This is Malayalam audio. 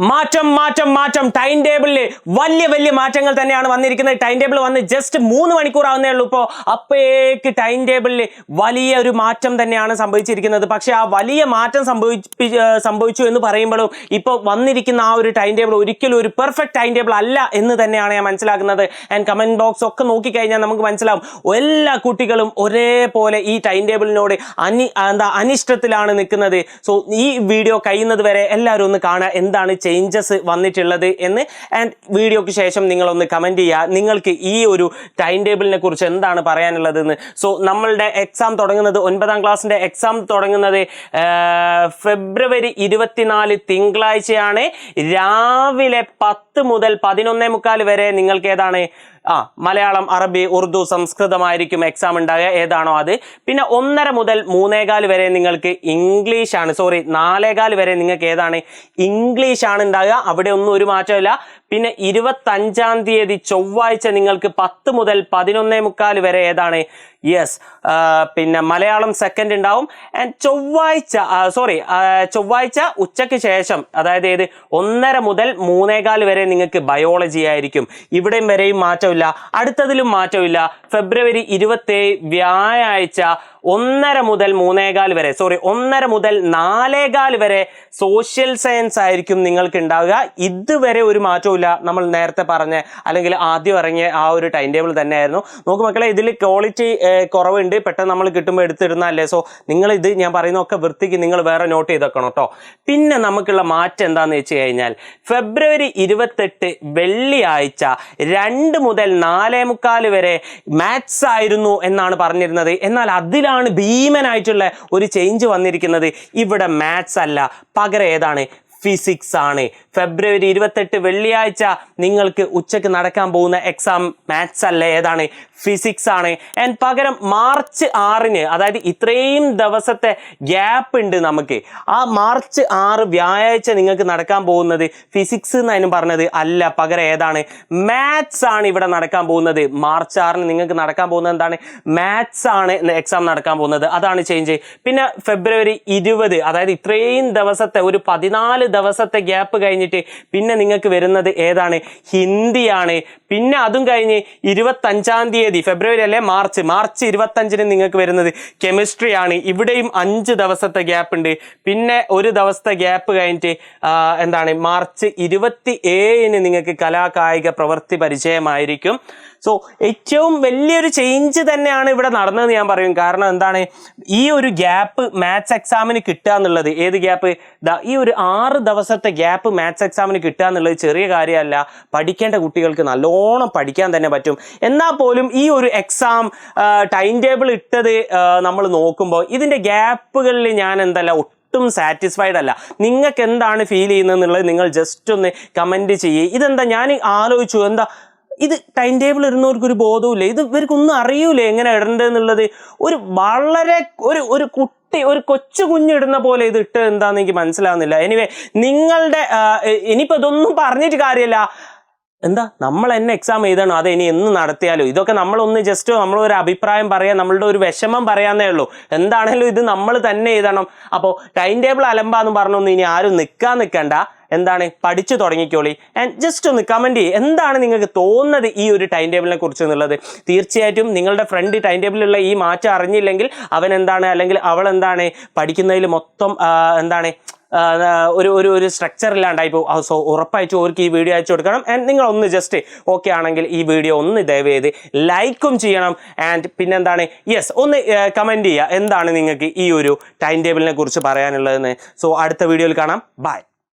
മാറ്റം മാറ്റം മാറ്റം ടൈം ടേബിളിൽ വലിയ മാറ്റങ്ങൾ തന്നെയാണ് വന്നിരിക്കുന്നത്. ടൈം ടേബിൾ വന്ന് ജസ്റ്റ് 3 മണിക്കൂർ ആവുന്നേ ഉള്ളൂ. ഇപ്പോൾ അപ്പോഴേക്ക് ടൈം ടേബിളിൽ വലിയ ഒരു മാറ്റം തന്നെയാണ് സംഭവിച്ചിരിക്കുന്നത്. പക്ഷേ ആ വലിയ മാറ്റം സംഭവിച്ചു എന്ന് പറയുമ്പോഴും ഇപ്പോൾ വന്നിരിക്കുന്ന ആ ഒരു ടൈം ടേബിൾ ഒരിക്കലും ഒരു പെർഫെക്റ്റ് ടൈം ടേബിൾ അല്ല എന്ന് തന്നെയാണ് ഞാൻ മനസ്സിലാക്കുന്നത്. ആൻഡ് കമന്റ് ബോക്സ് ഒക്കെ നോക്കിക്കഴിഞ്ഞാൽ നമുക്ക് മനസ്സിലാവും എല്ലാ കുട്ടികളും ഒരേപോലെ ഈ ടൈം ടേബിളിനോട് അനിഷ്ടത്തിലാണ് നിൽക്കുന്നത്. സോ ഈ വീഡിയോ കഴിയുന്നത് വരെ എല്ലാവരും ഒന്ന് കാണുക എന്താണ് ചേഞ്ചസ് വന്നിട്ടുള്ളത് എന്ന്. ആൻഡ് വീഡിയോക്ക് ശേഷം നിങ്ങളൊന്ന് കമൻറ്റ് ചെയ്യുക നിങ്ങൾക്ക് ഈ ഒരു ടൈം ടേബിളിനെ കുറിച്ച് എന്താണ് പറയാനുള്ളതെന്ന്. സോ നമ്മളുടെ എക്സാം തുടങ്ങുന്നത് 9ാം ക്ലാസ്സിൻ്റെ എക്സാം തുടങ്ങുന്നത് ഫെബ്രുവരി 24 തിങ്കളാഴ്ചയാണ്. രാവിലെ 10 മുതൽ 11:45 വരെ നിങ്ങൾക്ക് ഏതാണ് മലയാളം, അറബി, ഉറുദു, സംസ്കൃതമായിരിക്കും എക്സാം ഉണ്ടാകുക, ഏതാണോ അത്. പിന്നെ 1:30 മുതൽ 3:15 വരെ നിങ്ങൾക്ക് ഇംഗ്ലീഷാണ്, 4:15 വരെ നിങ്ങൾക്ക് ഏതാണ് ഇംഗ്ലീഷാണ് ഉണ്ടാകുക. അവിടെ ഒന്നും ഒരു മാറ്റമില്ല. പിന്നെ 25-ാം തീയതി ചൊവ്വാഴ്ച നിങ്ങൾക്ക് 10 മുതൽ 11:45 വരെ ഏതാണ് പിന്നെ മലയാളം സെക്കൻഡ് ഉണ്ടാവും. ആൻഡ് ചൊവ്വാഴ്ച ഉച്ചയ്ക്ക് ശേഷം, അതായത് 1:30 മുതൽ 3:15 വരെ നിങ്ങൾക്ക് ബയോളജി ആയിരിക്കും. ഇവിടെയും വരെയും മാറ്റമില്ല, അടുത്തതിലും മാറ്റമില്ല. ഫെബ്രുവരി 27 വ്യാഴാഴ്ച 1:30 മുതൽ 3:15 വരെ 1:30 മുതൽ 4:15 വരെ സോഷ്യൽ സയൻസ് ആയിരിക്കും നിങ്ങൾക്ക് ഉണ്ടാവുക. ഇതുവരെ ഒരു മാറ്റവും ഇല്ല. നമ്മൾ നേരത്തെ പറഞ്ഞ അല്ലെങ്കിൽ ആദ്യം ഇറങ്ങിയ ആ ഒരു ടൈം ടേബിൾ തന്നെയായിരുന്നു. നോക്കൂ മക്കളെ, ഇതിൽ ക്വാളിറ്റി കുറവുണ്ട്, പെട്ടെന്ന് നമ്മൾ കിട്ടുമ്പോൾ എടുത്തിടുന്നതല്ലേ. സോ നിങ്ങൾ ഇത് ഞാൻ പറയുന്നതൊക്കെ വൃത്തിക്ക് നിങ്ങൾ വേറെ നോട്ട് ചെയ്തേക്കണം കേട്ടോ. പിന്നെ നമുക്കുള്ള മാറ്റം എന്താണെന്ന് വെച്ച് കഴിഞ്ഞാൽ ഫെബ്രുവരി 28 വെള്ളിയാഴ്ച 2 മുതൽ 4:45 വരെ മാത്സ് ആയിരുന്നു എന്നാണ് പറഞ്ഞിരുന്നത്. എന്നാൽ അതിലാണ് ഭീമനായിട്ടുള്ള ഒരു ചേഞ്ച് വന്നിരിക്കുന്നത്. ഇവിടെ മാത്സ് അല്ല, പകരം ഏതാണ് ഫിസിക്സ് ആണ്. ഫെബ്രുവരി 28 വെള്ളിയാഴ്ച നിങ്ങൾക്ക് ഉച്ചയ്ക്ക് നടക്കാൻ പോകുന്ന എക്സാം മാത്സ് അല്ല, ഏതാണ് ഫിസിക്സ് ആണ്. ആൻഡ് പകരം മാർച്ച് 6-ന്, അതായത് ഇത്രയും ദിവസത്തെ ഗ്യാപ്പ് ഉണ്ട് നമുക്ക്, ആ മാർച്ച് 6 വ്യാഴാഴ്ച നിങ്ങൾക്ക് നടക്കാൻ പോകുന്നത് ഫിസിക്സ് എന്നാണ് പറഞ്ഞത്, അല്ല പകരം ഏതാണ് മാത്സ് ആണ് ഇവിടെ നടക്കാൻ പോകുന്നത്. മാർച്ച് 6-ന് നിങ്ങൾക്ക് നടക്കാൻ പോകുന്നത് എന്താണ് മാത്സ് ആണ് എക്സാം നടക്കാൻ പോകുന്നത്, അതാണ് ചേഞ്ച്. പിന്നെ ഫെബ്രുവരി 20, അതായത് ഇത്രയും ദിവസത്തെ ഒരു 14 ദിവസത്തെ ഗ്യാപ്പ് കഴിഞ്ഞിട്ട് പിന്നെ നിങ്ങൾക്ക് വരുന്നത് ഏതാണ് ഹിന്ദിയാണ്. പിന്നെ അതും കഴിഞ്ഞ് 25-ാം തീയതി ഫെബ്രുവരി അല്ലേ മാർച്ച് 25-ന് നിങ്ങൾക്ക് വരുന്നത് കെമിസ്ട്രി ആണ്. ഇവിടെയും 5 ദിവസത്തെ ഗ്യാപ്പ് ഉണ്ട്. പിന്നെ ഒരു ദിവസത്തെ ഗ്യാപ്പ് കഴിഞ്ഞിട്ട് എന്താണ് മാർച്ച് 27-ന് നിങ്ങൾക്ക് കലാകായിക പ്രവൃത്തി പരിചയമായിരിക്കും. സോ ഏറ്റവും വലിയൊരു ചേഞ്ച് തന്നെയാണ് ഇവിടെ നടന്നതെന്ന് ഞാൻ പറയും. കാരണം എന്താണ് ഈ ഒരു ഗ്യാപ്പ് മാത്സ് എക്സാമിന് കിട്ടുക എന്നുള്ളത്, ഏത് ഗ്യാപ്പ്, ഈ ഒരു 6 ദിവസത്തെ ഗ്യാപ്പ് മാത്സ് എക്സാമിന് കിട്ടുക എന്നുള്ളത് ചെറിയ കാര്യമല്ല. പഠിക്കേണ്ട കുട്ടികൾക്ക് നല്ലോണം പഠിക്കാൻ തന്നെ പറ്റും. എന്നാൽ പോലും ഈ ഒരു എക്സാം ടൈം ടേബിൾ ഇട്ടത് നമ്മൾ നോക്കുമ്പോൾ ഇതിൻ്റെ ഗ്യാപ്പുകളിൽ ഞാൻ ഒട്ടും സാറ്റിസ്ഫൈഡ് അല്ല. നിങ്ങൾക്ക് എന്താണ് ഫീൽ ചെയ്യുന്നത് എന്നുള്ളത് നിങ്ങൾ ജസ്റ്റ് ഒന്ന് കമൻറ്റ് ചെയ്യേ. ഇതെന്താ ഞാൻ ആലോചിച്ചു, ഇത് ടൈം ടേബിൾ ഇടുന്നവർക്കൊരു ബോധവുമില്ല, ഇത് ഇവർക്കൊന്നും അറിയൂലേ എങ്ങനെ ഇടേണ്ടതെന്നുള്ളത്. വളരെ ഒരു കൊച്ചു കുഞ്ഞിടുന്ന പോലെ ഇത് ഇട്ട് എന്താണെന്ന് എനിക്ക് മനസ്സിലാവുന്നില്ല. എനിവേ നിങ്ങളുടെ ഇനിയിപ്പോൾ ഇതൊന്നും പറഞ്ഞിട്ട് കാര്യമില്ല. നമ്മൾ എന്നെ എക്സാം എഴുതണം, അത് ഇനി എന്ന് നടത്തിയാലോ. ഇതൊക്കെ നമ്മളൊന്ന് ജസ്റ്റ് നമ്മളൊരു അഭിപ്രായം പറയാം, നമ്മളുടെ ഒരു വിഷമം പറയാന്നേ ഉള്ളൂ. എന്താണേലും ഇത് നമ്മൾ തന്നെ എഴുതണം. അപ്പോൾ ടൈം ടേബിൾ അലമ്പാന്ന് പറഞ്ഞൊന്നും ഇനി ആരും നിൽക്കണ്ട. പഠിച്ചു തുടങ്ങിക്കോളി. ആൻഡ് ജസ്റ്റ് ഒന്ന് കമൻറ്റ് ചെയ്യും എന്താണ് നിങ്ങൾക്ക് തോന്നുന്നത് ഈ ഒരു ടൈം ടേബിളിനെ കുറിച്ച് എന്നുള്ളത്. തീർച്ചയായിട്ടും നിങ്ങളുടെ ഫ്രണ്ട് ടൈം ടേബിളിലുള്ള ഈ മാറ്റം അറിഞ്ഞില്ലെങ്കിൽ അവൻ അല്ലെങ്കിൽ അവൾ പഠിക്കുന്നതിൽ മൊത്തം ഒരു സ്ട്രക്ചർ ഇല്ലാണ്ടായി പോകും. സോ ഉറപ്പായിട്ടും അവർക്ക് ഈ വീഡിയോ അയച്ചു കൊടുക്കണം. ആൻഡ് നിങ്ങളൊന്ന് ജസ്റ്റ് ഓക്കെ ആണെങ്കിൽ ഈ വീഡിയോ ഒന്ന് ദയവ് ചെയ്ത് ലൈക്കും ചെയ്യണം. ആൻഡ് പിന്നെ ഒന്ന് കമൻറ്റ് ചെയ്യുക എന്താണ് നിങ്ങൾക്ക് ഈ ഒരു ടൈം ടേബിളിനെ കുറിച്ച് പറയാനുള്ളതെന്ന്. സോ അടുത്ത വീഡിയോയിൽ കാണാം. ബൈ.